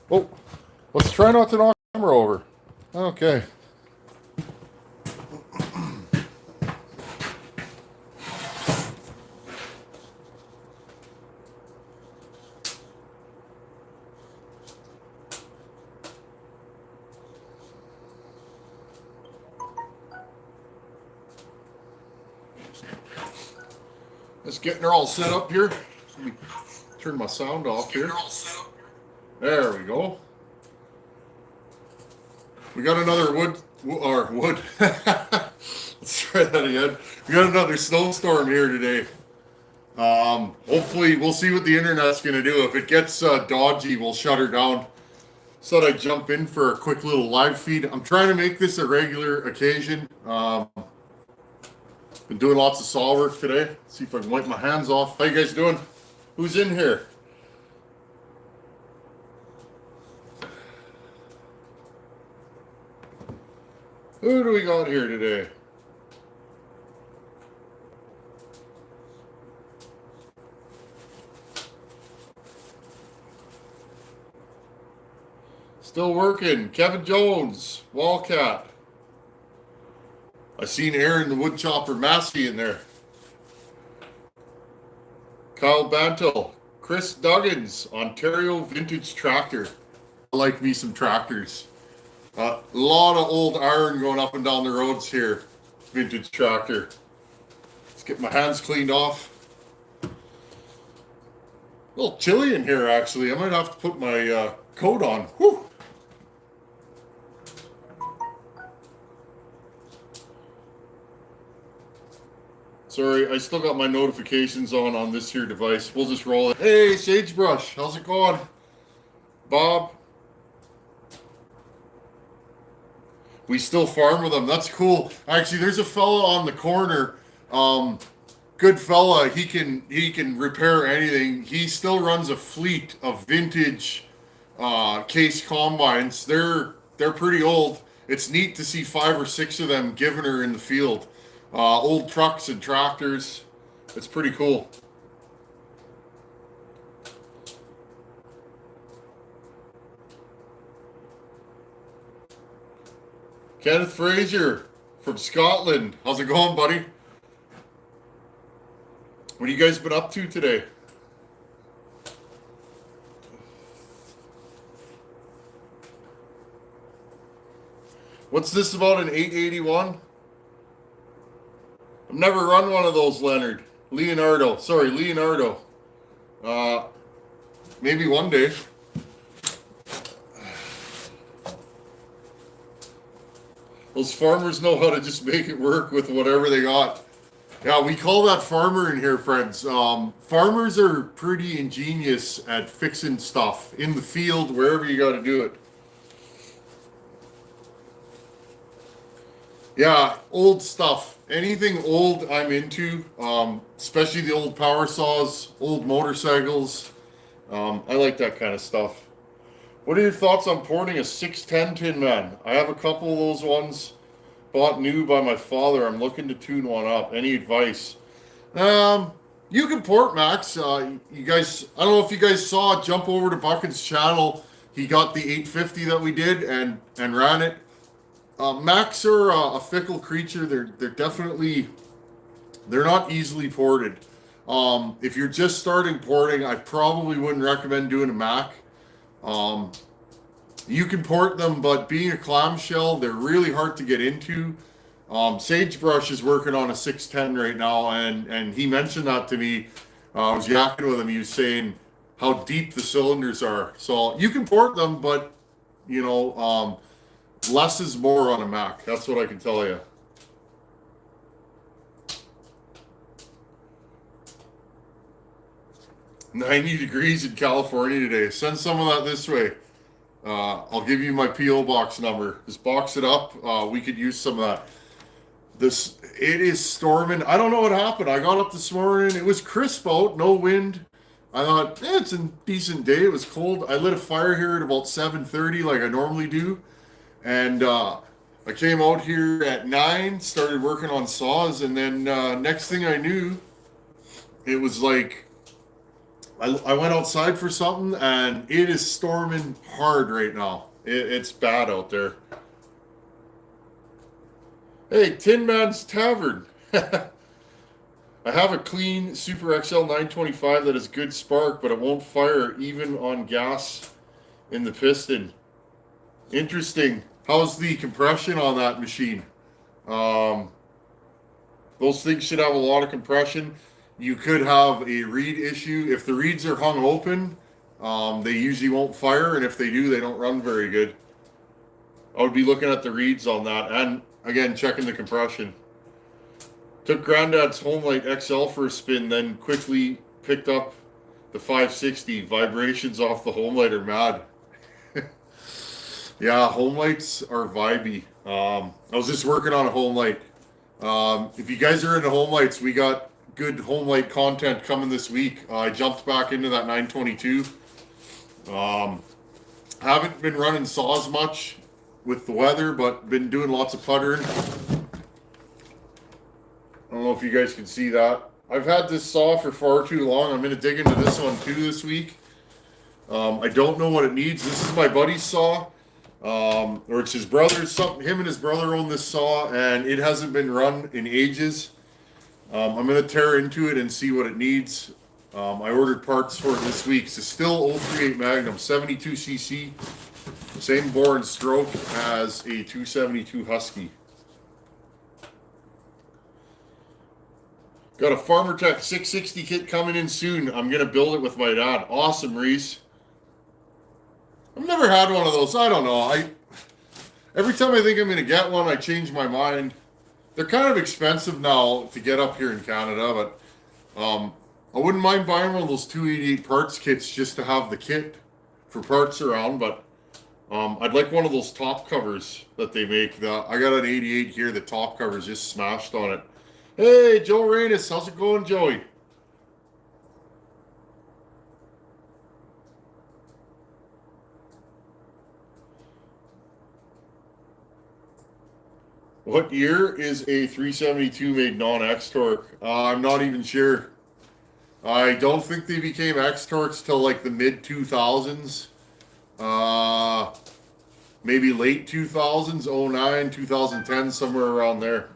Oh, let's try not to knock the camera over. Okay. Just getting her all set up here. Let me turn my sound off here. There we go. We got another wood. Let's try that again. We got another snowstorm here today. Hopefully, we'll see what the internet's going to do. If it gets dodgy, we'll shut her down. So I'd jump in for a quick little live feed. I'm trying to make this a regular occasion. Been doing lots of saw work today. Let's see if I can wipe my hands off. How you guys doing? Who's in here? Who do we got here today? Still working. Kevin Jones, Wallcat. I seen Aaron the Woodchopper Massey in there. Kyle Bantle, Chris Duggins, Ontario Vintage Tractor. I like me some tractors. A lot of old iron going up and down the roads here. Vintage tractor. Let's get my hands cleaned off. A little chilly in here, actually. I might have to put my coat on. Whew. Sorry, I still got my notifications on this here device. We'll just roll it. Hey, Sagebrush, how's it going? Bob? We still farm with them. That's cool. Actually, there's a fella on the corner. Good fella. He can repair anything. He still runs a fleet of vintage case combines. They're pretty old. It's neat to see 5 or 6 of them giving her in the field. Old trucks and tractors. It's pretty cool. Kenneth Fraser from Scotland. How's it going, buddy? What have you guys been up to today? What's this about an 881? I've never run one of those, Leonard. Leonardo. Maybe one day. Those farmers know how to just make it work with whatever they got. Yeah, we call that farmer in here, friends. Farmers are pretty ingenious at fixing stuff in the field, wherever you got to do it. Yeah, old stuff. Anything old I'm into, especially the old power saws, old motorcycles. I like that kind of stuff. What are your thoughts on porting a 610 Tin Man? I have a couple of those ones bought new by my father. I'm looking to tune one up. Any advice? You can port, Max. You guys, I don't know if you guys saw, jump over to Bucket's channel. He got the 850 that we did and ran it. Macs are a fickle creature. They're definitely, they're not easily ported. If you're just starting porting, I probably wouldn't recommend doing a Mac. You can port them, but being a clamshell, they're really hard to get into. Sagebrush is working on a 610 right now, and he mentioned that to me. I was yakking with him. He was saying how deep the cylinders are. So you can port them, but you know, less is more on a Mac. That's what I can tell you. $90 in California today. Send some of that this way. I'll give you my P.O. box number. Just box it up. We could use some of that. It is storming. I don't know what happened. I got up this morning. It was crisp out, no wind. I thought, it's a decent day. It was cold. I lit a fire here at about 7:30 like I normally do. And I came out here at 9, started working on saws, and then next thing I knew, it was like I went outside for something, and it is storming hard right now. It's bad out there. Hey, Tin Man's Tavern. I have a clean Super XL 925 that has good spark, but it won't fire even on gas in the piston. Interesting. How's the compression on that machine? Um, those things should have a lot of compression. You could have a reed issue. If the reeds are hung open, they usually won't fire, and if they do, they don't run very good. I would be looking at the reeds on that, and again, checking the compression. Took Granddad's Homelight XL for a spin, then quickly picked up the 560. Vibrations off the Homelight are mad. Yeah, Homelights are vibey. I was just working on a Homelight. If you guys are into Homelights, we got good Homelight content coming this week. I jumped back into that 922. Haven't been running saws much with the weather, but been doing lots of puttering. I don't know if you guys can see that. I've had this saw for far too long. I'm going to dig into this one too this week. I don't know what it needs. This is my buddy's saw. Or it's his brother's. Him and his brother own this saw, and it hasn't been run in ages. I'm going to tear into it and see what it needs. I ordered parts for it this week. It's a still 038 Magnum, 72cc. Same bore and stroke as a 272 Husky. Got a Farmer Tech 660 kit coming in soon. I'm going to build it with my dad. Awesome, Reese. I've never had one of those. I don't know. Every time I think I'm going to get one, I change my mind. They're kind of expensive now to get up here in Canada, but I wouldn't mind buying one of those 288 parts kits just to have the kit for parts around, but I'd like one of those top covers that they make. I got an 88 here, the top cover's just smashed on it. Hey, Joe Reynes, how's it going, Joey? What year is a 372 made non-X torque? I'm not even sure. I don't think they became X torques till like the mid 2000s. Maybe late 2000s, 09, 2010, somewhere around there.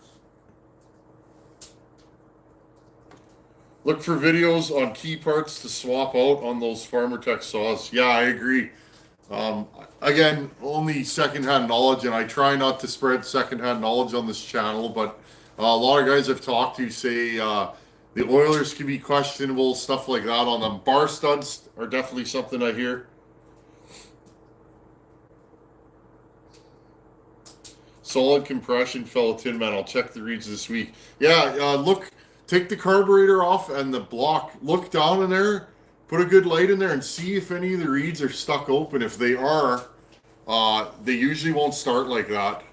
Look for videos on key parts to swap out on those Farmer Tech saws. Yeah, I agree. Again, only secondhand knowledge, and I try not to spread secondhand knowledge on this channel, but a lot of guys I've talked to say the oilers can be questionable, stuff like that on them. Bar studs are definitely something I hear. Solid compression, fellow Tin Man. I'll check the reads this week. Yeah, look, take the carburetor off and the block. Look down in there, put a good light in there, and see if any of the reeds are stuck open. If they are, they usually won't start like that.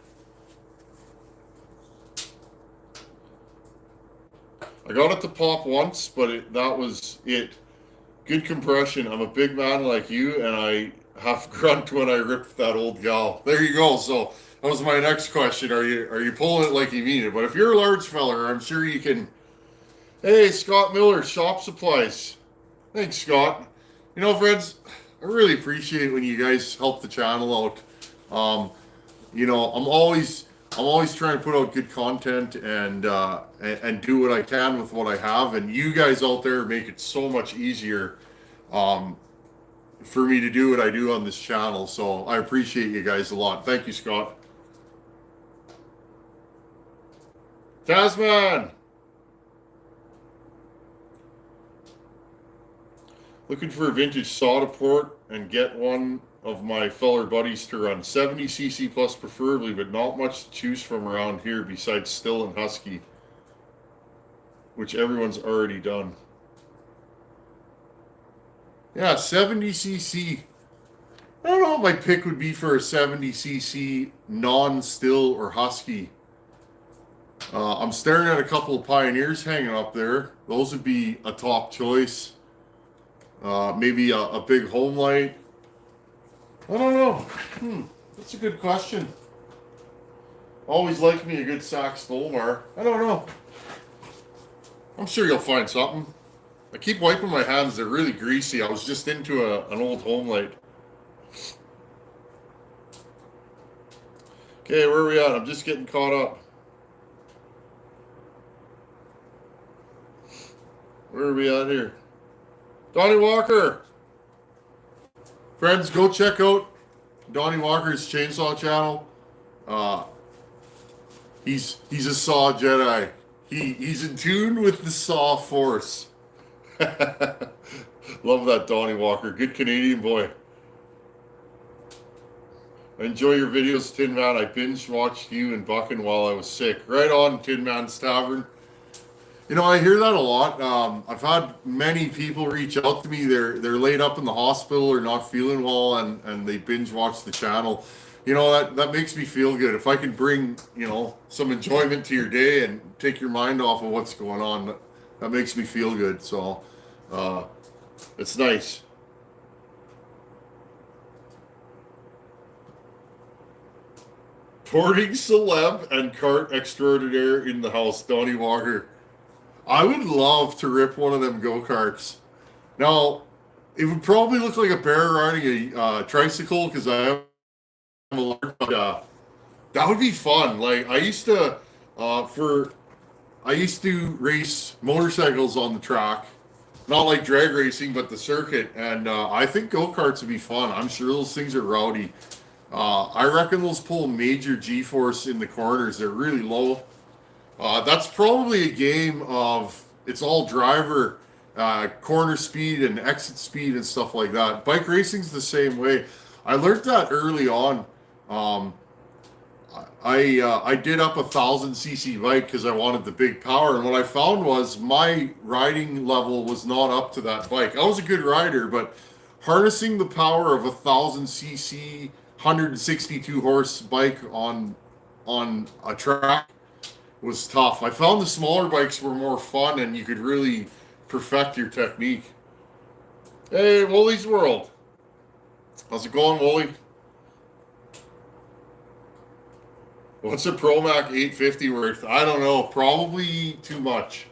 I got it to pop once, but that was it. Good compression. I'm a big man like you, and I half grunt when I ripped that old gal. There you go. So that was my next question. Are you pulling it like you mean it? But if you're a large feller, I'm sure you can. Hey, Scott Miller, Shop Supplies. Thanks, Scott. You know, friends, I really appreciate when you guys help the channel out. You know, I'm always trying to put out good content and do what I can with what I have, and you guys out there make it so much easier for me to do what I do on this channel. So I appreciate you guys a lot. Thank you, Scott. Tasman! Looking for a vintage saw to port and get one of my feller buddies to run 70cc plus preferably, but not much to choose from around here besides Still and Husky, which everyone's already done. Yeah, 70cc. I don't know what my pick would be for a 70cc non-Still or Husky. I'm staring at a couple of Pioneers hanging up there. Those would be a top choice. Maybe a big Homelight. I don't know. That's a good question. Always liked me a good Sax Dolmar. I don't know. I'm sure you'll find something. I keep wiping my hands. They're really greasy. I was just into an old home light. Okay, where are we at? I'm just getting caught up. Where are we at here? Donnie Walker! Friends, go check out Donnie Walker's Chainsaw channel. Uh, he's a Saw Jedi. He's in tune with the Saw Force. Love that Donnie Walker. Good Canadian boy. I enjoy your videos, Tin Man. I binge watched you and Buckin while I was sick. Right on, Tin Man's Tavern. You know, I hear that a lot. I've had many people reach out to me. They're laid up in the hospital or not feeling well, and they binge watch the channel. You know, that makes me feel good. If I can bring, you know, some enjoyment to your day and take your mind off of what's going on, that makes me feel good. So, it's nice. Porting celeb and cart extraordinaire in the house, Donnie Walker. I would love to rip one of them go-karts. Now, it would probably look like a bear riding a tricycle because I am a large. That would be fun. Like I used to race motorcycles on the track, not like drag racing, but the circuit. And I think go-karts would be fun. I'm sure those things are rowdy. I reckon those pull major G-force in the corners. They're really low. That's probably a game of it's all driver, corner speed and exit speed and stuff like that. Bike racing's the same way. I learned that early on. Um, I did up 1,000 cc bike because I wanted the big power, and what I found was my riding level was not up to that bike. I was a good rider, but harnessing the power of 1,000 cc, 162 horse bike on a track was tough. I found the smaller bikes were more fun and you could really perfect your technique. Hey, Wooly's World. How's it going, Wooly? What's a Promac 850 worth? I don't know. Probably too much.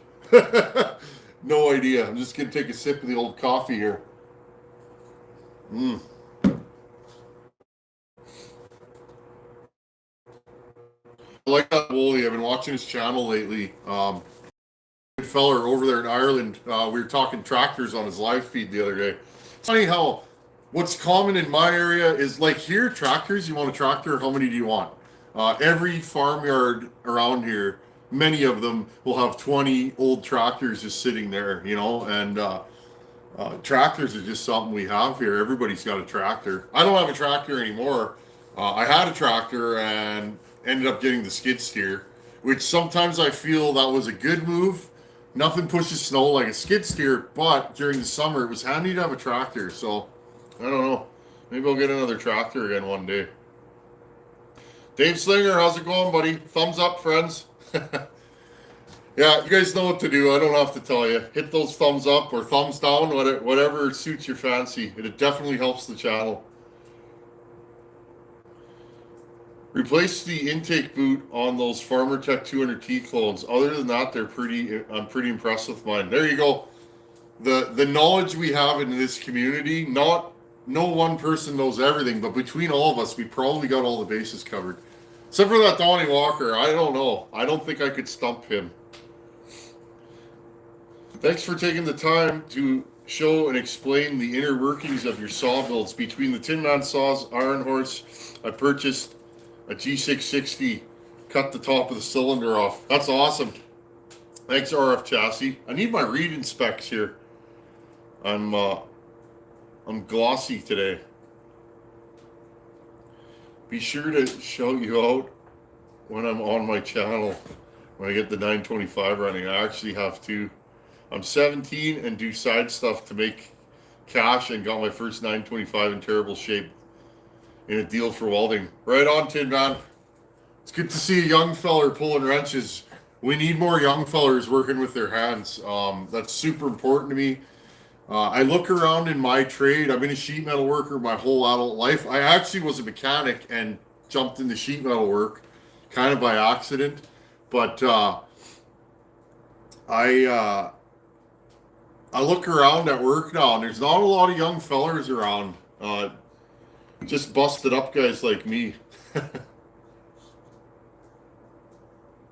No idea. I'm just going to take a sip of the old coffee here. I like that Wooly. I've been watching his channel lately. Good feller over there in Ireland. We were talking tractors on his live feed the other day. It's funny how what's common in my area is like here, tractors. You want a tractor? How many do you want? Every farmyard around here, many of them will have 20 old tractors just sitting there, you know, and tractors are just something we have here. Everybody's got a tractor. I don't have a tractor anymore. I had a tractor and ended up getting the skid steer, which sometimes I feel that was a good move. Nothing pushes snow like a skid steer, but during the summer it was handy to have a tractor. So I don't know. Maybe I'll get another tractor again one day. Dave Slinger, how's it going, buddy? Thumbs up, friends. Yeah, you guys know what to do. I don't have to tell you. Hit those thumbs up or thumbs down, whatever suits your fancy. It definitely helps the channel. Replace the intake boot on those Farmer Tech 200T clones. Other than that, I'm pretty impressed with mine. There you go. The knowledge we have in this community, no one person knows everything, but between all of us, we probably got all the bases covered. Except for that Donnie Walker, I don't know. I don't think I could stump him. Thanks for taking the time to show and explain the inner workings of your saw builds. Between the Tin Man saws, Iron Horse, I purchased a G660, cut the top of the cylinder off. That's awesome. Thanks, RF Chassis. I need my reading specs here. I'm glossy today. Be sure to shout you out when I'm on my channel. When I get the 925 running, I actually have to. I'm 17 and do side stuff to make cash and got my first 925 in terrible shape in a deal for welding. Right on, Tin Man. It's good to see a young feller pulling wrenches. We need more young fellers working with their hands. That's super important to me. I look around in my trade. I've been a sheet metal worker my whole adult life. I actually was a mechanic and jumped into sheet metal work kind of by accident. But I I look around at work now, and there's not a lot of young fellers around. Just busted up guys like me.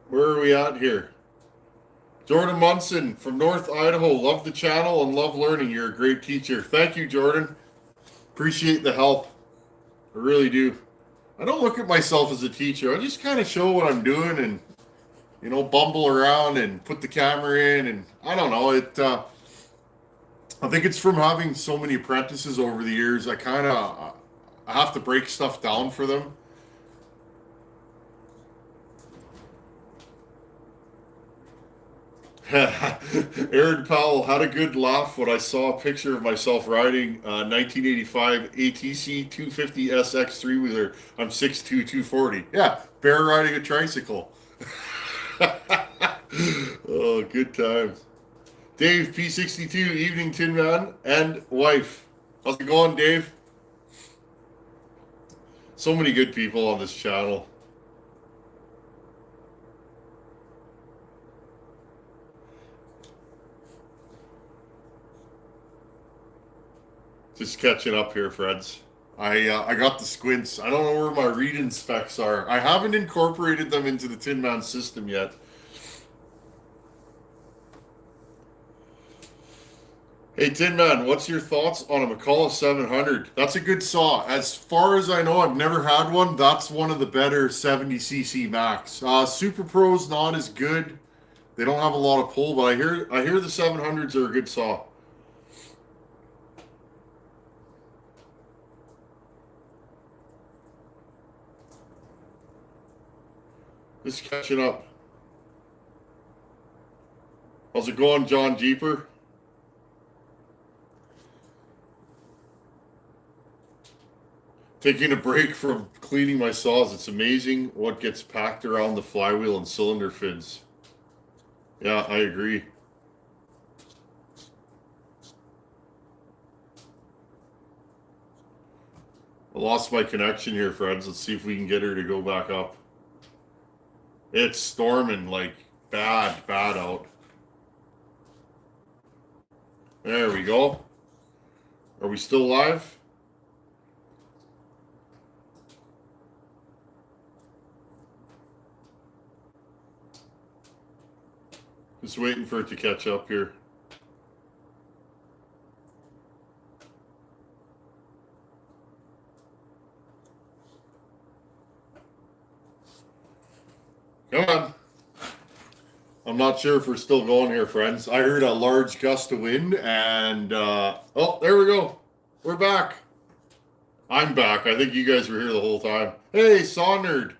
Where are we at here? Jordan Munson from North Idaho. Love the channel and love learning. You're a great teacher. Thank you, Jordan. Appreciate the help. I really do. I don't look at myself as a teacher. I just kind of show what I'm doing and, bumble around and put the camera in. And I don't know. I think it's from having so many apprentices over the years. I have to break stuff down for them. Aaron Powell had a good laugh when I saw a picture of myself riding 1985 ATC 250 SX three-wheeler. I'm 6'2", 240. Yeah, bear riding a tricycle. Oh, good times. Dave, P62, evening Tin Man and wife. How's it going, Dave? So many good people on this channel. Just catching up here, friends. I got the squints. I don't know where my reading specs are. I haven't incorporated them into the Tin Man system yet. Hey, Tin Man, what's your thoughts on a McCullough 700? That's a good saw. As far as I know, I've never had one. That's one of the better 70cc Max. Super Pro's not as good. They don't have a lot of pull, but I hear the 700s are a good saw. Just catching up. How's it going, John Jeeper? Taking a break from cleaning my saws. It's amazing what gets packed around the flywheel and cylinder fins. Yeah, I agree. I lost my connection here, friends. Let's see if we can get her to go back up. It's storming like bad out. There we go. Are we still live? Just waiting for it to catch up here. Come on. I'm not sure if we're still going here, friends. I heard a large gust of wind and, oh, there we go. We're back. I'm back. I think you guys were here the whole time. Hey, Saw Nerd.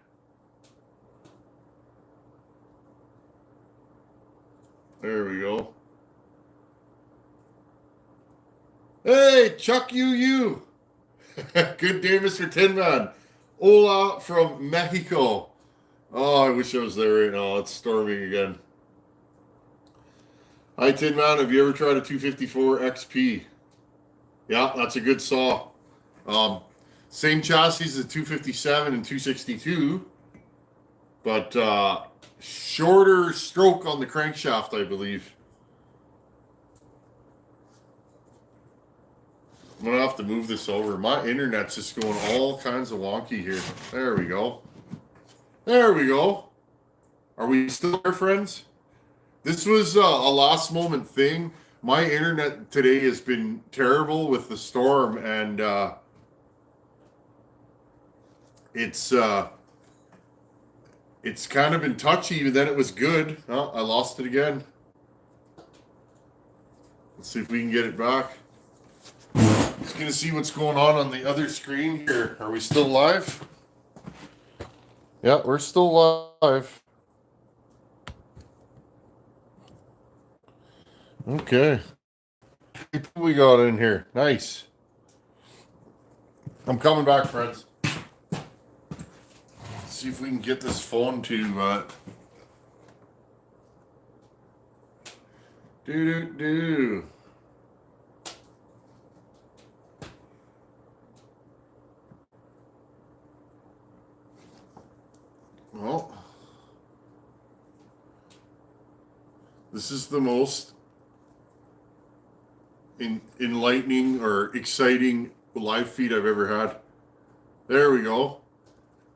There we go. Hey, Chuck you. Good day, Mr. Tin Man. Hola from Mexico. Oh, I wish I was there right now. It's storming again. Hi, Tin Man. Have you ever tried a 254 XP? Yeah, that's a good saw. Same chassis as the 257 and 262, but shorter stroke on the crankshaft, I believe. I'm gonna have to move this over. My internet's just going all kinds of wonky here. There we go. There we go. Are we still there, friends? This was a last moment thing. My internet today has been terrible with the storm, and it's kind of been touchy, but then it was good. Oh, I lost it again. Let's see if we can get it back. Just gonna see what's going on the other screen here. Are we still live? Yeah, we're still live. Okay. What we got in here? Nice. I'm coming back, friends. Let's see if we can get this phone to do. Well, this is the most enlightening or exciting live feed I've ever had. There we go.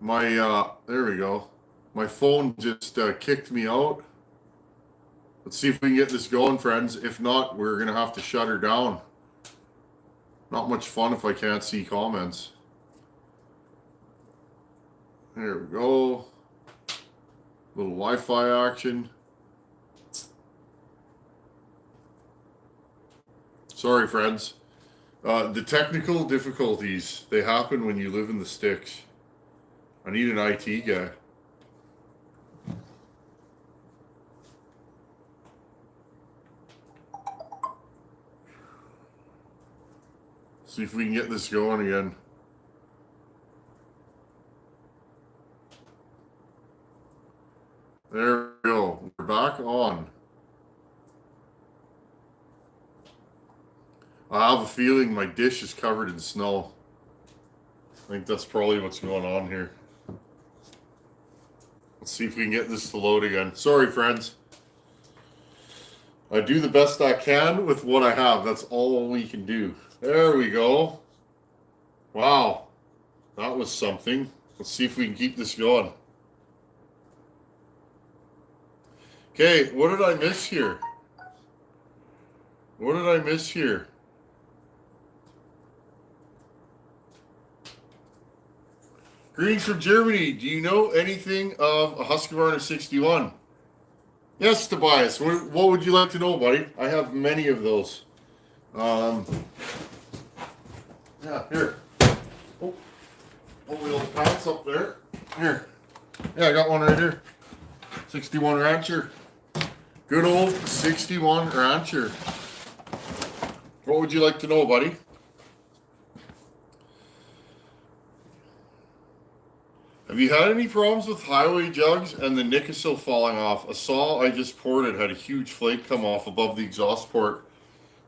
There we go. My phone just kicked me out. Let's see if we can get this going, friends. If not, we're going to have to shut her down. Not much fun if I can't see comments. There we go. Little Wi-Fi action. Sorry, friends. The technical difficulties, they happen when you live in the sticks. I need an IT guy. See if we can get this going again. There we go. We're back on. I have a feeling my dish is covered in snow. I think that's probably what's going on here. Let's see if we can get this to load again. Sorry, friends. I do the best I can with what I have. That's all we can do. There we go. Wow. That was something. Let's see if we can keep this going. Okay, what did I miss here? What did I miss here? Greetings from Germany. Do you know anything of a Husqvarna 61? Yes, Tobias. What would you like to know, buddy? I have many of those. Yeah, here. Oh, the old pants up there. Here. Yeah, I got one right here. 61 Rancher. Good old 61 Rancher. What would you like to know, buddy? Have you had any problems with highway jugs and the nick is still falling off? A saw I just ported had a huge flake come off above the exhaust port.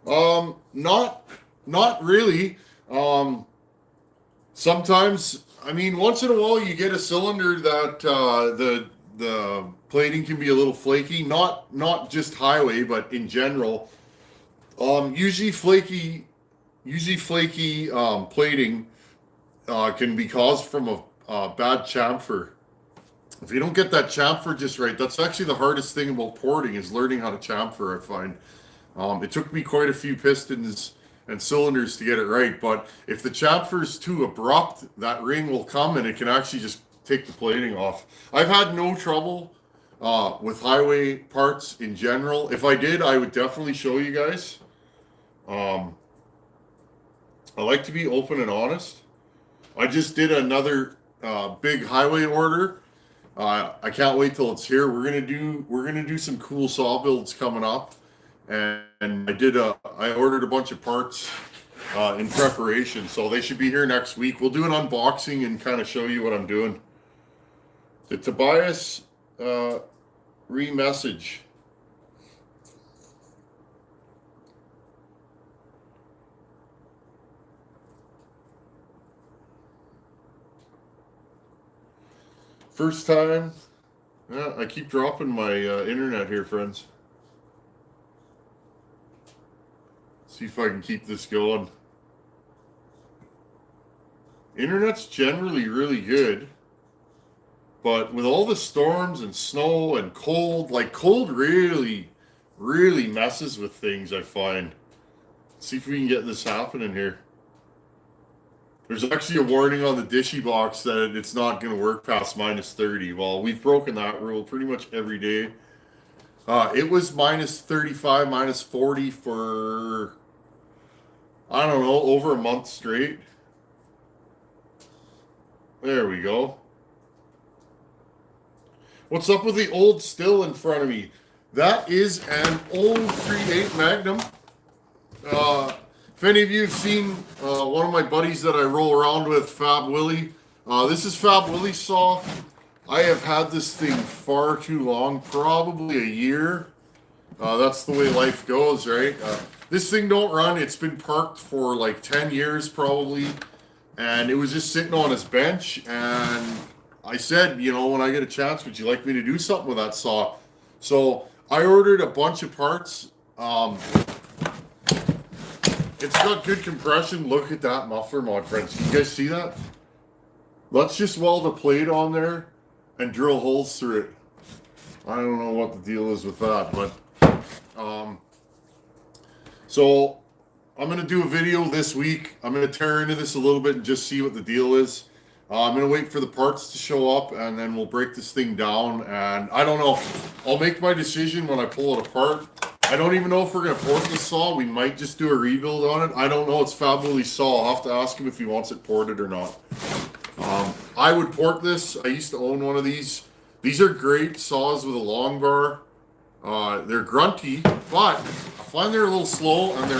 Not really. Sometimes, I mean, once in a while you get a cylinder that the plating can be a little flaky. Not just highway, but in general. Usually flaky plating can be caused from a bad chamfer. If you don't get that chamfer just right, that's actually the hardest thing about porting is learning how to chamfer, I find. It took me quite a few pistons and cylinders to get it right, but if the chamfer is too abrupt, that ring will come and it can actually just take the plating off. I've had no trouble with highway parts in general. If I did, I would definitely show you guys. I like to be open and honest. I just did another big highway order. I can't wait till it's here. We're gonna do some cool saw builds coming up, and I ordered a bunch of parts in preparation, so they should be here next week. We'll do an unboxing and kind of show you what I'm doing. Did Tobias re-message? First time. Yeah, I keep dropping my internet here, friends. See if I can keep this going. Internet's generally really good, but with all the storms and snow and cold, like cold really messes with things, I find. See if we can get this happening here. There's actually a warning on the Dishy box that it's not going to work past minus 30. Well, we've broken that rule pretty much every day. It was minus 35, minus 40 for, I don't know, over a month straight. There we go. What's up with the old still in front of me? That is an old 3.8 Magnum. If any of you have seen one of my buddies that I roll around with, Fab Willie, this is Fab Willie's saw. I have had this thing far too long, probably a year. That's the way life goes, right? This thing don't run. It's been parked for like 10 years probably, and it was just sitting on his bench, and I said, you know, when I get a chance, would you like me to do something with that saw? So I ordered a bunch of parts. It's got good compression. Look at that muffler mod, friends. You guys see that? Let's just weld a plate on there and drill holes through it. I don't know what the deal is with that, but so I'm gonna do a video this week. I'm gonna tear into this a little bit and just see what the deal is. I'm gonna wait for the parts to show up and then we'll break this thing down. And I don't know. I'll make my decision when I pull it apart. I don't even know if we're gonna port this saw. We might just do a rebuild on it. I don't know. It's Fab Willie's saw. I'll have to ask him if he wants it ported or not. I would port this. I used to own one of these. These are great saws with a long bar. They're grunty, but I find they're a little slow and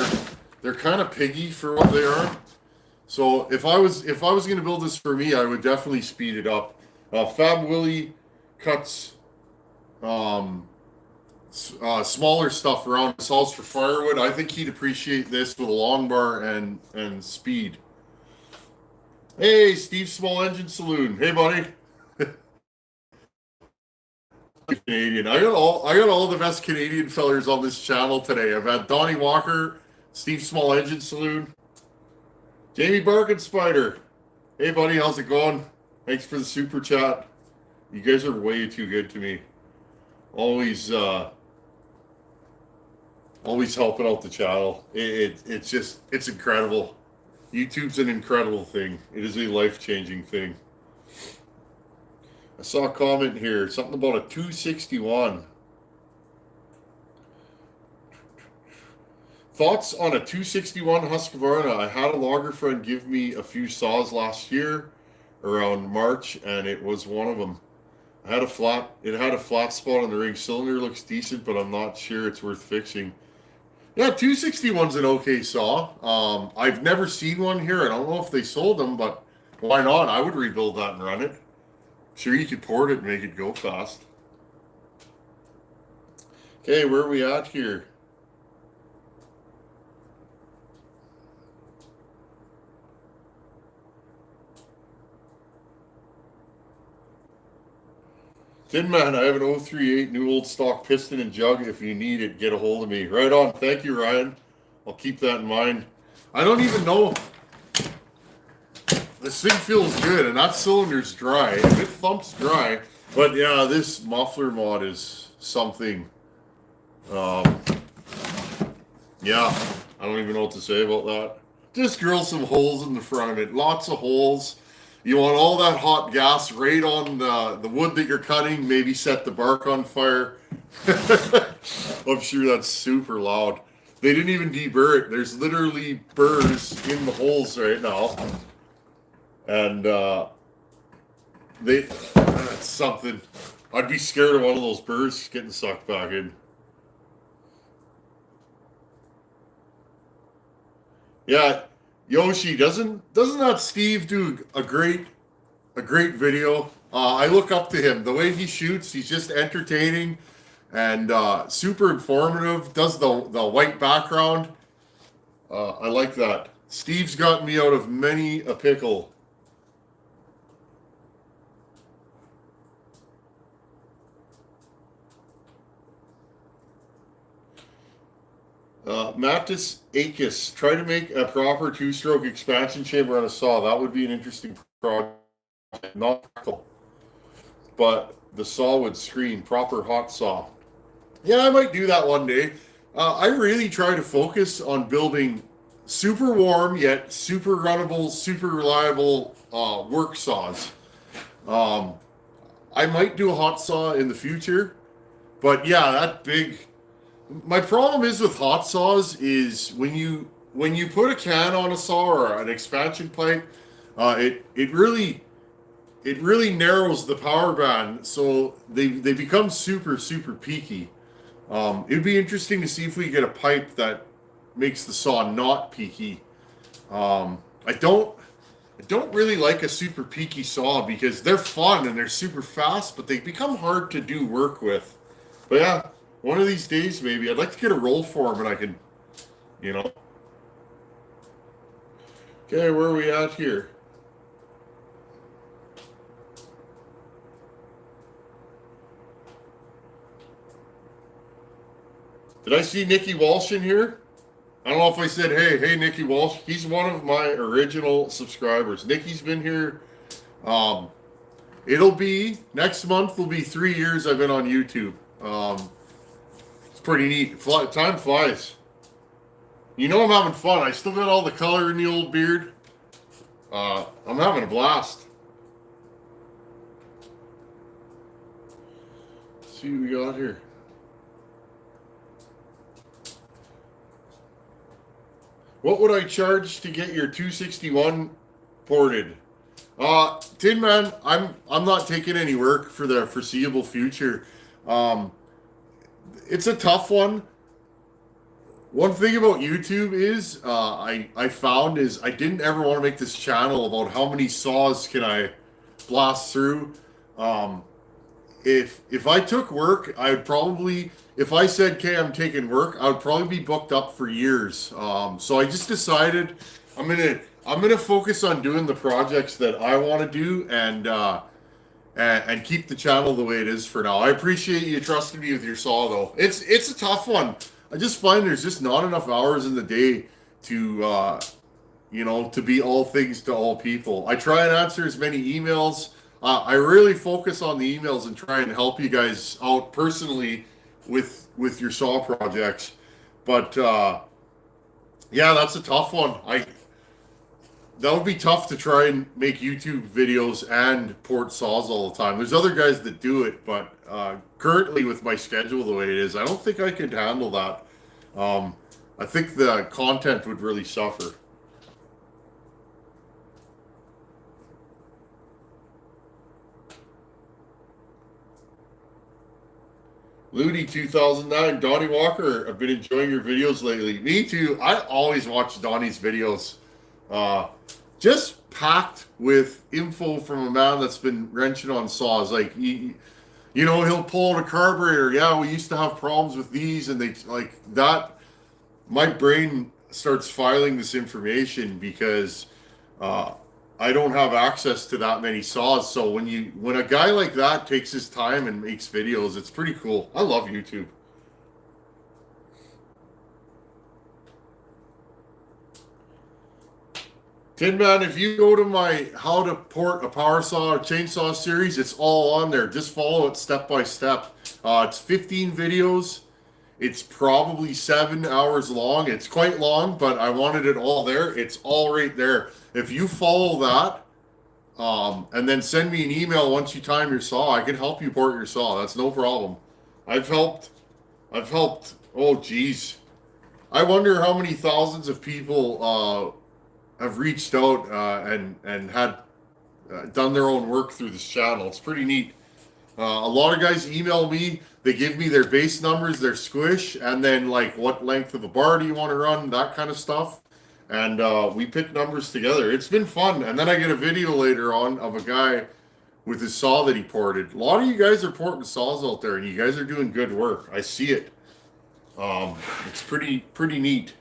they're kind of piggy for what they are. So if I was going to build this for me, I would definitely speed it up. Fab Willie cuts smaller stuff around saws for firewood. I think he'd appreciate this with a long bar and speed. Hey, Steve Small Engine Saloon. Hey, buddy. Canadian. I got all the best Canadian fellers on this channel today. I've had Donnie Walker, Steve Small Engine Saloon, Jamie Barkenspider. Hey, buddy, how's it going? Thanks for the super chat. You guys are way too good to me. Always helping out the channel. It's incredible. YouTube's an incredible thing. It is a life-changing thing. I saw a comment here, something about a 261. Thoughts on a 261 Husqvarna? I had a logger friend give me a few saws last year around March, and it was one of them. It had a flat spot on the ring. Cylinder looks decent, but I'm not sure it's worth fixing. Yeah, 261's an okay saw. I've never seen one here. I don't know if they sold them, but why not? I would rebuild that and run it. Sure, you could port it and make it go fast. Okay, where are we at here? Tin Man, I have an 038 new old stock piston and jug. If you need it, get a hold of me. Right on. Thank you, Ryan. I'll keep that in mind. I don't even know. This thing feels good, and that cylinder's dry. If it thumps dry. But yeah, this muffler mod is something. Yeah, I don't even know what to say about that. Just drill some holes in the front of it. Lots of holes. You want all that hot gas right on the wood that you're cutting. Maybe set the bark on fire. I'm sure that's super loud. They didn't even deburr it. There's literally burrs in the holes right now. And that's something. I'd be scared of one of those burrs getting sucked back in. Yeah, Yoshi, doesn't that Steve do a great video? I look up to him. The way he shoots, he's just entertaining and super informative. Does the white background. I like that. Steve's gotten me out of many a pickle. Mattis Akis, try to make a proper two-stroke expansion chamber on a saw. That would be an interesting project. Not practical, but the saw would scream. Proper hot saw. Yeah, I might do that one day. I really try to focus on building super warm yet super runnable, super reliable work saws. I might do a hot saw in the future, but yeah, that big. My problem is with hot saws is when you put a can on a saw or an expansion pipe, it really narrows the power band, so they become super peaky. It'd be interesting to see if we get a pipe that makes the saw not peaky. I don't really like a super peaky saw because they're fun and they're super fast, but they become hard to do work with. But yeah. One of these days, maybe. I'd like to get a roll form and I can, Okay, where are we at here? Did I see Nikki Walsh in here? I don't know if I said, hey, Nikki Walsh. He's one of my original subscribers. Nikki's been here. Um, it'll be next month. Will be 3 years I've been on YouTube. It's pretty neat. Time flies. You know I'm having fun. I still got all the color in the old beard. I'm having a blast. Let's see what we got here. What would I charge to get your 261 ported? Tin Man, I'm not taking any work for the foreseeable future. Um, it's a tough one. One thing about YouTube is I found is I didn't ever want to make this channel about how many saws can I blast through. Um, if I took work, I would probably, if I said, "Okay, I'm taking work," I would probably be booked up for years. So I just decided I'm gonna focus on doing the projects that I want to do and keep the channel the way it is for now. I appreciate you trusting me with your saw though. It's a tough one. I just find there's just not enough hours in the day to to be all things to all people. I try and answer as many emails. I really focus on the emails and try and help you guys out personally with your saw projects. But yeah, that's a tough one. I That would be tough to try and make YouTube videos and port saws all the time. There's other guys that do it, but currently with my schedule the way it is, I don't think I could handle that. I think the content would really suffer. Ludi 2009, Donnie Walker. I've been enjoying your videos lately. Me too. I always watch Donnie's videos. Uh, just packed with info from a man that's been wrenching on saws. Like he'll pull out a carburetor. Yeah, we used to have problems with these, and they like that. My brain starts filing this information because uh, I don't have access to that many saws. So when a guy like that takes his time and makes videos, it's pretty cool. I love YouTube. Tin Man, if you go to my how to port a power saw or chainsaw series, it's all on there. Just follow it step by step. It's 15 videos. It's probably 7 hours long. It's quite long, but I wanted it all there. It's all right there. If you follow that, and then send me an email once you time your saw, I can help you port your saw. That's no problem. I've helped. I've helped. Oh, geez. I wonder how many thousands of people have reached out and had done their own work through this channel. It's pretty neat. A lot of guys email me. They give me their base numbers, their squish, and then like what length of a bar do you want to run, that kind of stuff. And we pick numbers together. It's been fun. And then I get a video later on of a guy with his saw that he ported. A lot of you guys are porting saws out there, and you guys are doing good work. I see it. It's pretty neat.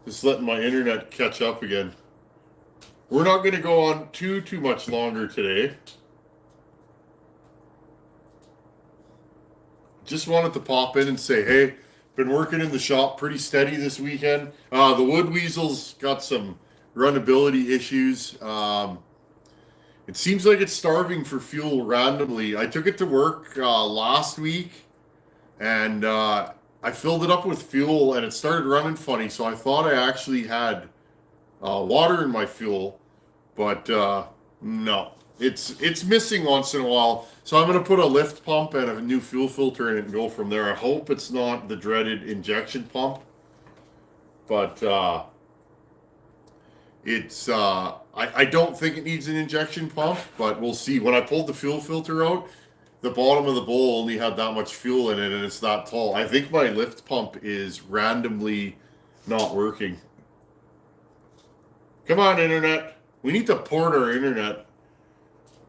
Just letting my internet catch up again. We're not going to go on too much longer today. Just wanted to pop in and say, hey, been working in the shop pretty steady this weekend. The Wood Weasel's got some runnability issues. It seems like it's starving for fuel randomly. I took it to work last week, and I filled it up with fuel, and it started running funny. So I thought I actually had water in my fuel, but no, it's missing once in a while. So I'm going to put a lift pump and a new fuel filter in it and go from there. I hope it's not the dreaded injection pump, but it's I don't think it needs an injection pump, but we'll see. When I pulled the fuel filter out, the bottom of the bowl only had that much fuel in it, and it's that tall. I think my lift pump is randomly not working. Come on, internet. We need to port our internet.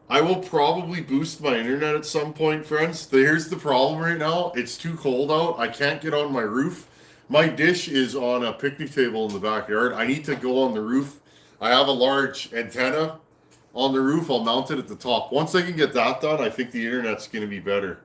I will probably boost my internet at some point, friends. Here's the problem right now. It's too cold out. I can't get on my roof. My dish is on a picnic table in the backyard. I need to go on the roof. I have a large antenna on the roof. I'll mount it at the top. Once I can get that done, I think the internet's going to be better.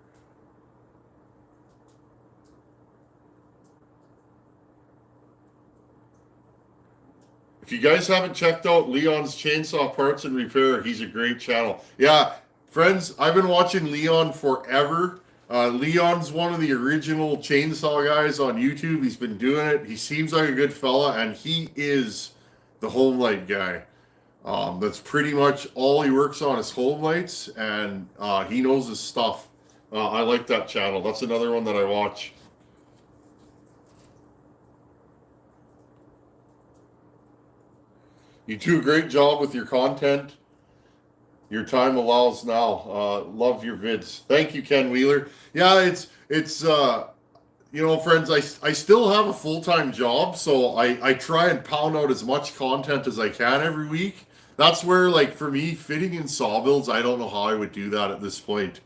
If you guys haven't checked out Leon's Chainsaw Parts and Repair, he's a great channel. Yeah, friends, I've been watching Leon forever. Leon's one of the original chainsaw guys on YouTube. He's been doing it. He seems like a good fella, and he is the home light guy. That's pretty much all he works on is home lights, and he knows his stuff. I like that channel. That's another one that I watch. You do a great job with your content. Your time allows now. Love your vids. Thank you, Ken Wheeler. Yeah, it's you know, friends, I still have a full-time job, so I try and pound out as much content as I can every week. That's where, like, for me, fitting in saw builds, I don't know how I would do that at this point.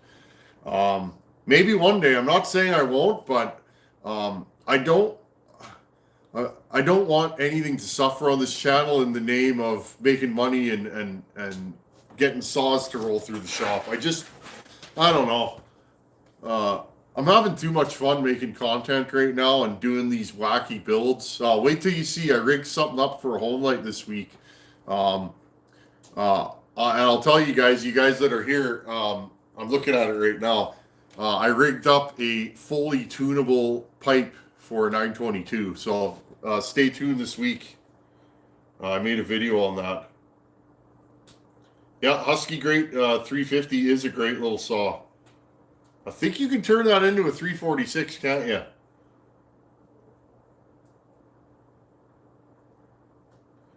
Maybe one day. I'm not saying I won't, but I don't want anything to suffer on this channel in the name of making money and getting saws to roll through the shop. I don't know. I'm having too much fun making content right now and doing these wacky builds. Wait till you see. I rigged something up for a home light this week. And I'll tell you guys that are here, I'm looking at it right now. I rigged up a fully tunable pipe for 922. So stay tuned this week. I made a video on that. Yeah, Husky Great 350 is a great little saw. I think you can turn that into a 346, can't you? I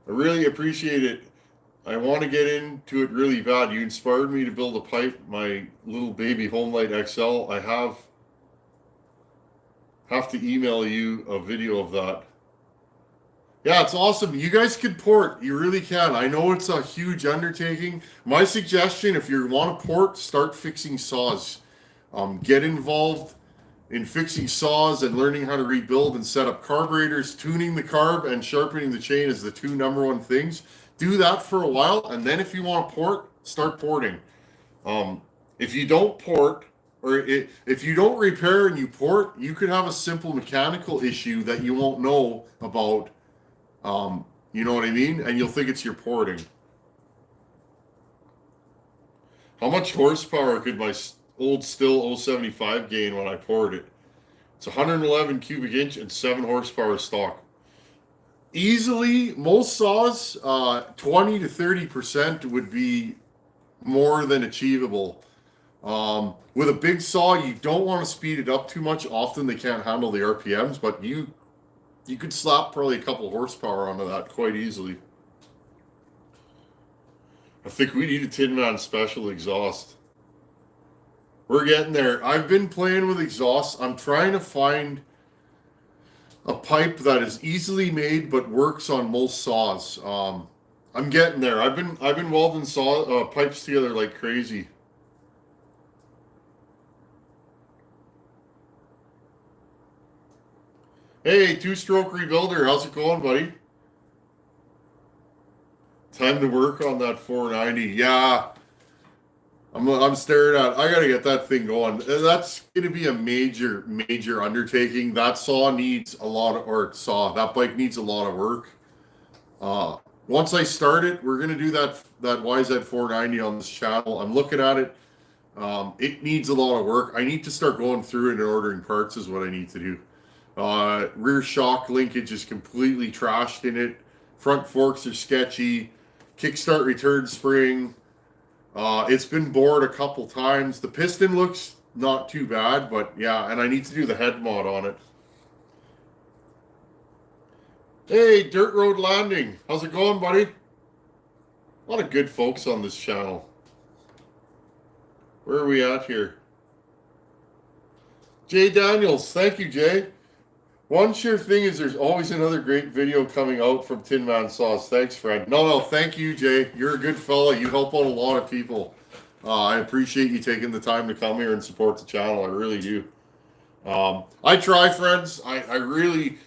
really appreciate it. I want to get into it really bad. You inspired me to build a pipe, my little baby Home Light XL. I have to email you a video of that. Yeah, it's awesome. You guys can port. You really can. I know it's a huge undertaking. My suggestion, if you want to port, start fixing saws. Get involved in fixing saws and learning how to rebuild and set up carburetors. Tuning the carb and sharpening the chain is the two number one things. Do that for a while, and then if you want to port, start porting. If you don't port, or if you don't repair and you port, you could have a simple mechanical issue that you won't know about. You know what I mean? And you'll think it's your porting. How much horsepower could my old Stihl 075 gain when I poured it? It's 111 cubic inch and 7 horsepower stock. Easily, most saws, 20 to 30% would be more than achievable. With a big saw, you don't want to speed it up too much. Often they can't handle the RPMs, but you could slap probably a couple horsepower onto that quite easily. I think we need a Tin Man special exhaust. We're getting there. I've been playing with exhausts. I'm trying to find a pipe that is easily made but works on most saws. I'm getting there. I've been welding saw pipes together like crazy. Hey, two-stroke rebuilder, how's it going, buddy? Time to work on that 490. Yeah, I'm staring at. I gotta get that thing going. That's gonna be a major undertaking. That saw needs a lot of, that bike needs a lot of work. Once I start it, we're gonna do that YZ 490 on this channel. I'm looking at it. It needs a lot of work. I need to start going through it and ordering parts is what I need to do. Rear shock linkage is completely trashed in it. Front forks are sketchy. Kickstart return spring. It's been bored a couple times. The piston looks not too bad, but yeah, and I need to do the head mod on it. Hey, Dirt Road Landing. How's it going, buddy? A lot of good folks on this channel. Where are we at here? Jay Daniels. Thank you, Jay. One sure thing is there's always another great video coming out from Tin Man Saws. Thanks, friend. No, thank you, Jay. You're a good fella. You help out a lot of people. I appreciate you taking the time to come here and support the channel. I really do. I try, friends. I really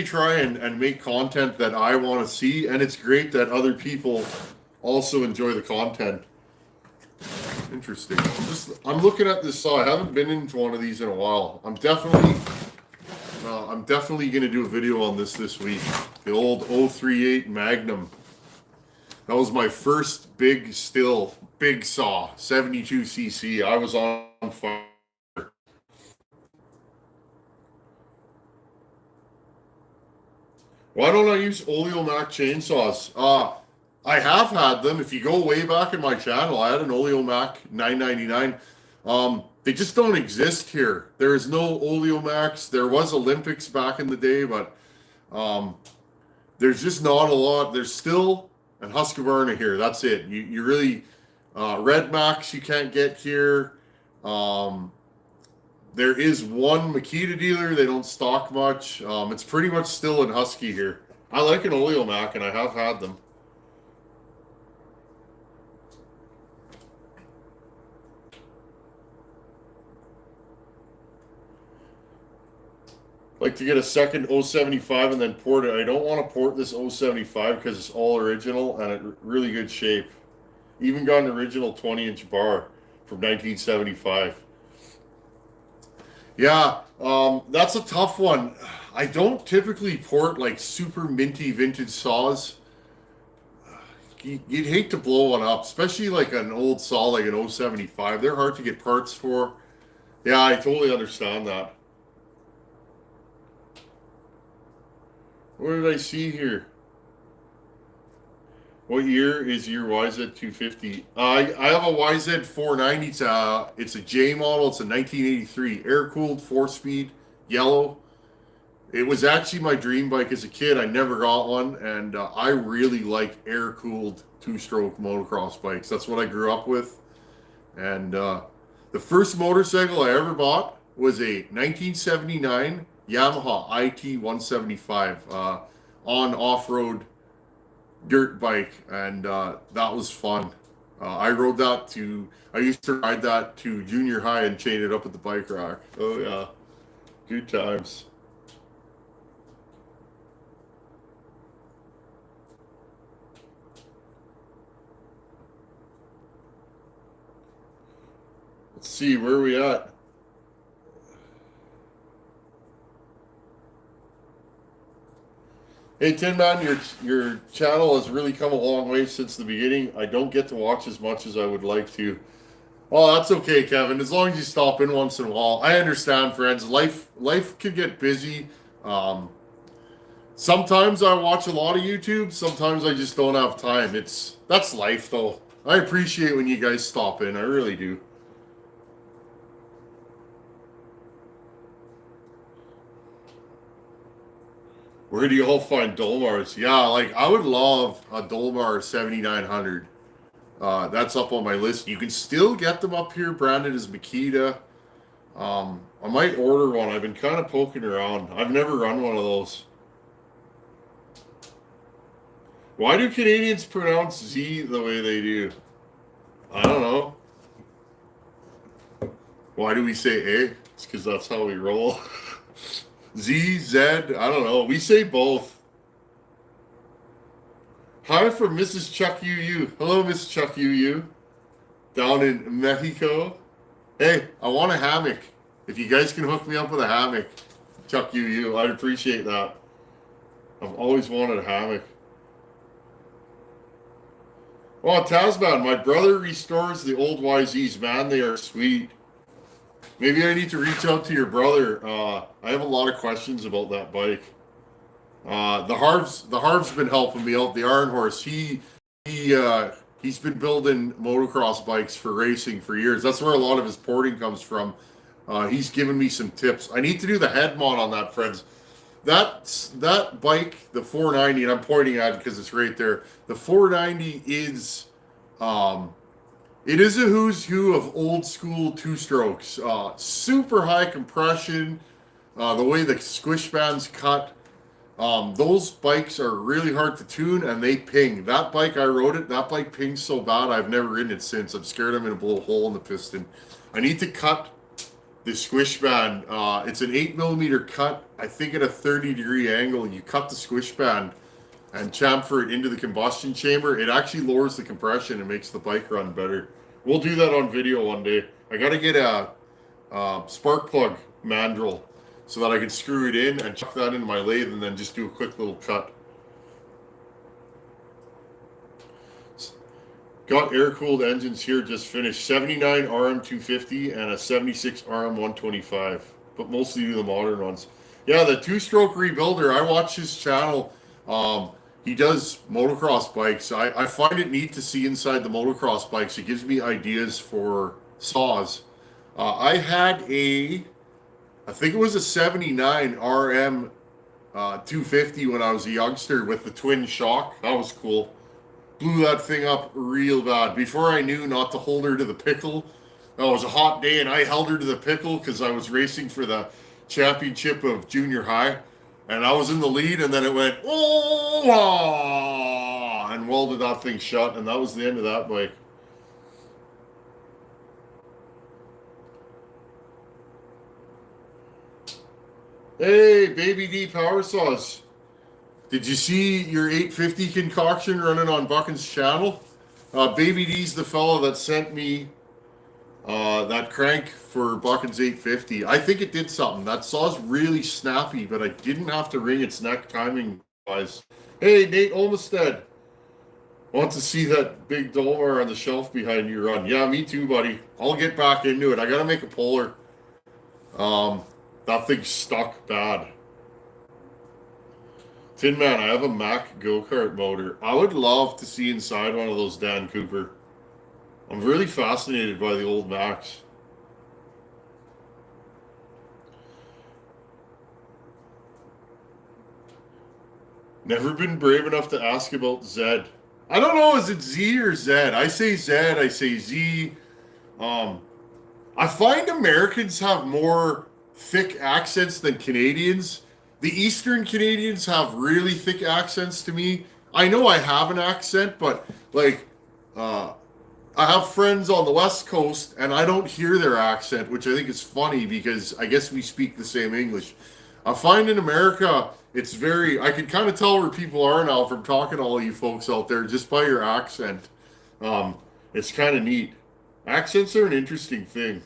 try and make content that I want to see, and it's great that other people also enjoy the content. Interesting. I'm looking at this saw. I haven't been into one of these in a while. I'm definitely I'm definitely going to do a video on this week. The old 038 Magnum. That was my first big saw, 72cc. I was on fire. Why don't I use Oleomac chainsaws? I have had them. If you go way back in my channel, I had an Oleomac 999. They just don't exist here. There is no Oleomacs. There was Olympics back in the day, but there's just not a lot. There's still and Husqvarna here. That's it. You really Red Max you can't get here. There is one Makita dealer. They don't stock much. It's pretty much still in Husky here. I like an Oleomac, and I have had them. Like to get a second 075 and then port it. I don't want to port this 075 because it's all original and in really good shape. Even got an original 20-inch bar from 1975. Yeah, that's a tough one. I don't typically port like super minty vintage saws. You'd hate to blow one up, especially like an old saw like an 075. They're hard to get parts for. Yeah, I totally understand that. What did I see here? What year is your YZ250? I have a YZ490. It's a J model. It's a 1983 air-cooled 4-speed yellow. It was actually my dream bike as a kid. I never got one, and I really like air-cooled 2-stroke motocross bikes. That's what I grew up with. And the first motorcycle I ever bought was a 1979 Yamaha IT-175 on off-road dirt bike, and that was fun. I used to ride that to junior high and chain it up at the bike rack. Oh yeah, good times. Let's see, where are we at? Hey Tin Man, your channel has really come a long way since the beginning. I don't get to watch as much as I would like to. Oh, that's okay, Kevin. As long as you stop in once in a while. I understand, friends. Life can get busy. Sometimes I watch a lot of YouTube. Sometimes I just don't have time. That's life, though. I appreciate when you guys stop in. I really do. Where do you all find Dolmars? Yeah, like I would love a Dolmar 7900. That's up on my list. You can still get them up here branded as Makita. I might order one. I've been kind of poking around. I've never run one of those. Why do Canadians pronounce Z the way they do? I don't know. Why do we say A? It's because that's how we roll. Z, Z, I don't know. We say both. Hi from Mrs. Chuck UU. Hello, Miss Chuck UU. Down in Mexico. Hey, I want a hammock. If you guys can hook me up with a hammock, Chuck UU, I'd appreciate that. I've always wanted a hammock. Oh, Tasman, my brother restores the old YZs. Man, they are sweet. Maybe I need to reach out to your brother. I have a lot of questions about that bike. The Harv's been helping me out. The Iron Horse. He's been building motocross bikes for racing for years. That's where a lot of his porting comes from. He's given me some tips. I need to do the head mod on that, friends. That bike, the 490, and I'm pointing at it because it's right there. The 490 is it is a who's who of old school 2-strokes. Super high compression. The way the squish bands cut. Those bikes are really hard to tune and they ping. That bike, I rode it, that bike pings so bad I've never ridden it since. I'm scared I'm going to blow a hole in the piston. I need to cut the squish band. It's an 8mm cut, I think at a 30-degree angle. You cut the squish band and chamfer it into the combustion chamber. It actually lowers the compression and makes the bike run better. We'll do that on video one day. I got to get a spark plug mandrel so that I could screw it in and chuck that into my lathe and then just do a quick little cut. Got air-cooled engines here, just finished. 79 RM250 and a 76 RM125, but mostly do the modern ones. Yeah, the two-stroke rebuilder, I watch his channel. He does motocross bikes. I find it neat to see inside the motocross bikes. It gives me ideas for saws. I had I think it was a 79 RM 250 when I was a youngster with the twin shock. That was cool. Blew that thing up real bad. Before I knew not to hold her to the pickle. Oh, it was a hot day and I held her to the pickle because I was racing for the championship of junior high. And I was in the lead and then it went, oh, ah, and welded that thing shut. And that was the end of that bike. Hey, Baby D Power Saws. Did you see your 850 concoction running on Buchan's channel? Baby D's the fellow that sent me that crank for Buchan's 850. I think it did something. That saw's really snappy, but I didn't have to wring its neck timing-wise. Hey, Nate Olmsted. Want to see that big Dolmar on the shelf behind you run. Yeah, me too, buddy. I'll get back into it. I got to make a puller. That thing's stuck bad. Tin Man, I have a Mack go-kart motor. I would love to see inside one of those, Dan Cooper. I'm really fascinated by the old Macks. Never been brave enough to ask about Zed. I don't know, is it Z or Zed? I say Zed, I say Z. I find Americans have more thick accents than Canadians. The Eastern Canadians have really thick accents to me. I know I have an accent, but like, I have friends on the West Coast and I don't hear their accent, which I think is funny because I guess we speak the same English. I find in America, it's very, I can kind of tell where people are now from talking to all you folks out there just by your accent. It's kind of neat. Accents are an interesting thing.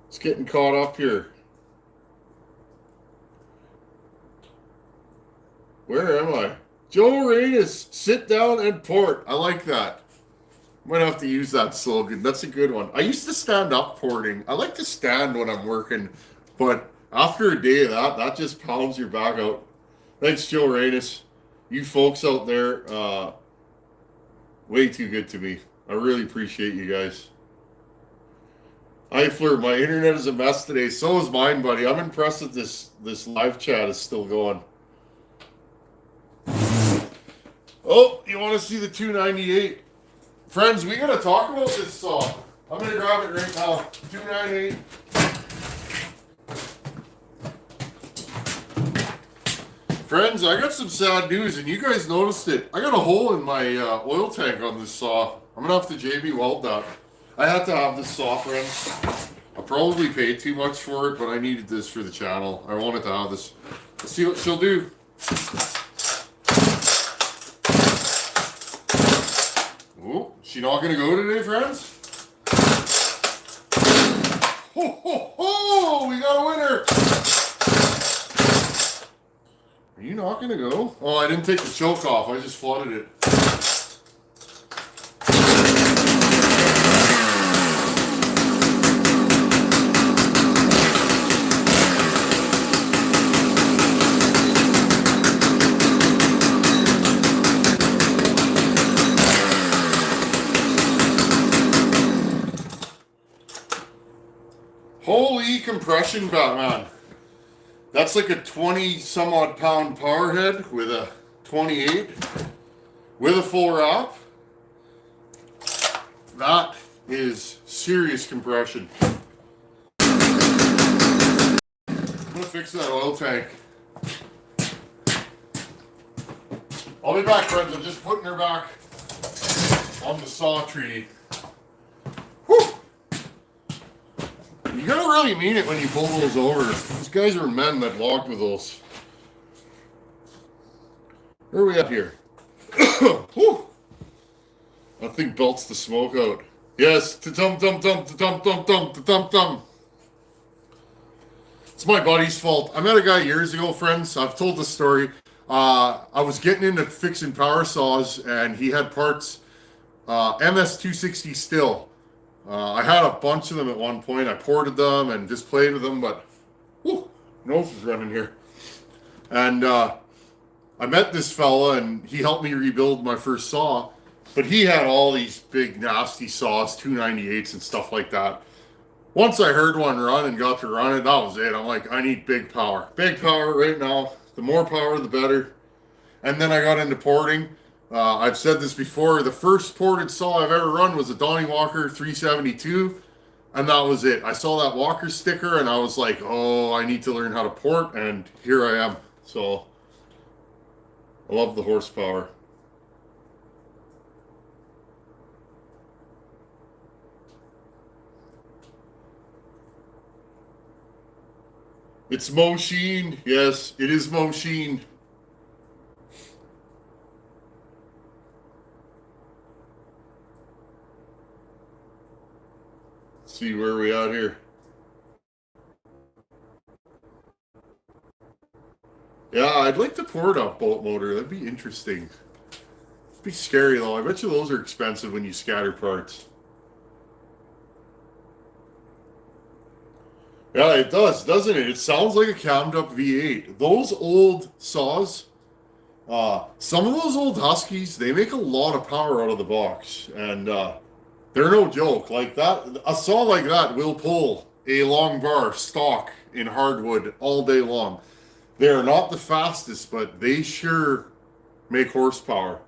It's getting caught up here. Where am I? Joe Reyes, sit down and port. I like that. Might have to use that slogan. That's a good one. I used to stand up porting. I like to stand when I'm working, but after a day of that, that just pounds your back out. Thanks, Joe Reyes. You folks out there, way too good to me. I really appreciate you guys. Eifler, my internet is a mess today. So is mine, buddy. I'm impressed that this live chat is still going. Oh, you want to see the 298? Friends, we got to talk about this saw. I'm going to grab it right now. 298. Friends, I got some sad news, and you guys noticed it. I got a hole in my oil tank on this saw. I'm going to have to JB weld that. I had to have this saw, friends. I probably paid too much for it, but I needed this for the channel. I wanted to have this. Let's see what she'll do. Oh, she not gonna go today, friends? Ho, ho, ho! We got a winner! Are you not gonna go? Oh, I didn't take the choke off. I just flooded it. Holy compression, Batman. That's like a 20 some odd pound power head with a 28 with a full wrap. That is serious compression. I'm gonna fix that oil tank. I'll be back, friends. I'm just putting her back on the saw tree. Whew. You gotta really mean it when you pull those over. These guys are men that logged with those. Where are we at here? Whew. That thing belts the smoke out. Yes, ta-tum-tum-tum, ta-tum-tum-tum, ta-tum-tum. It's my buddy's fault. I met a guy years ago, friends. I've told the story. I was getting into fixing power saws, and he had parts MS-260 still. I had a bunch of them at one point. I ported them and just played with them, but whew, nose is running here. And I met this fella, and he helped me rebuild my first saw. But he had all these big, nasty saws, 298s and stuff like that. Once I heard one run and got to run it, that was it. I'm like, I need big power. Big power right now. The more power, the better. And then I got into porting. I've said this before. The first ported saw I've ever run was a Donnie Walker 372. And that was it. I saw that Walker sticker and I was like, oh, I need to learn how to port. And here I am. So I love the horsepower. It's Mosheen. Yes, it is Mosheen. See where we at here. Yeah, I'd like to port a boat motor. That'd be interesting. It'd be scary though. I bet you those are expensive when you scatter parts. Yeah, it does, doesn't it? It sounds like a cammed up V8. Those old saws, some of those old Huskies, they make a lot of power out of the box. And they're no joke. Like that, a saw like that will pull a long bar stock in hardwood all day long. They're not the fastest, but they sure make horsepower.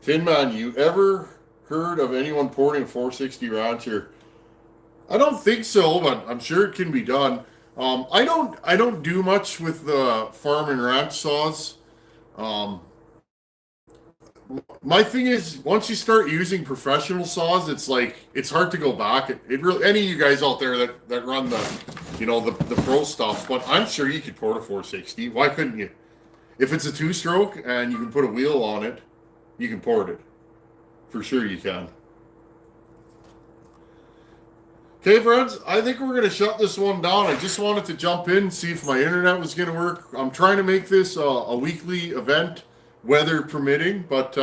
Tin Man, you ever heard of anyone porting a 460 Rancher? I don't think so, but I'm sure it can be done. I don't do much with the farm and ranch saws. Um, my thing is, once you start using professional saws, it's like it's hard to go back. It really, any of you guys out there that run the pro stuff, but I'm sure you could port a 460. Why couldn't you? If it's a two-stroke and you can put a wheel on it, you can port it. For sure you can. Okay, friends, I think we're going to shut this one down. I just wanted to jump in and see if my internet was going to work. I'm trying to make this a weekly event, weather permitting, but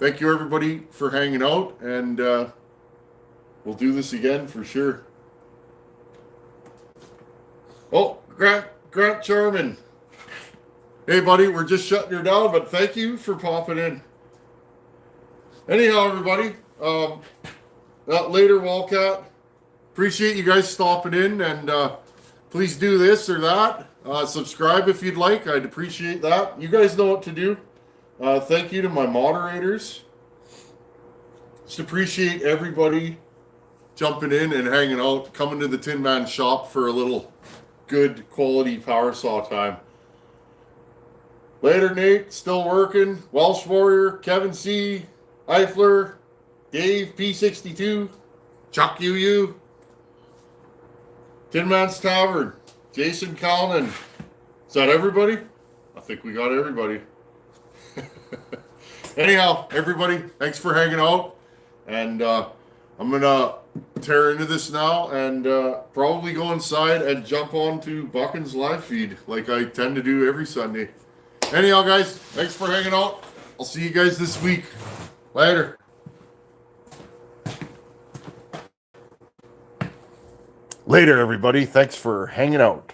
thank you everybody for hanging out, and we'll do this again for sure. Oh, Grant Charman. Hey, buddy, we're just shutting her down, but thank you for popping in. Anyhow, everybody, later, Wildcat. Appreciate you guys stopping in, and please do this or that. Subscribe if you'd like. I'd appreciate that. You guys know what to do. Thank you to my moderators. Just appreciate everybody jumping in and hanging out, coming to the Tin Man shop for a little good quality power saw time. Later, Nate. Still working. Welsh Warrior, Kevin C., Eifler, Dave P62, Chuck UU, Tin Man's Tavern, Jason Callan. Is that everybody? I think we got everybody. Anyhow, everybody, thanks for hanging out. And I'm going to tear into this now and probably go inside and jump onto Buchan's live feed like I tend to do every Sunday. Anyhow, guys, thanks for hanging out. I'll see you guys this week. Later. Later, everybody. Thanks for hanging out.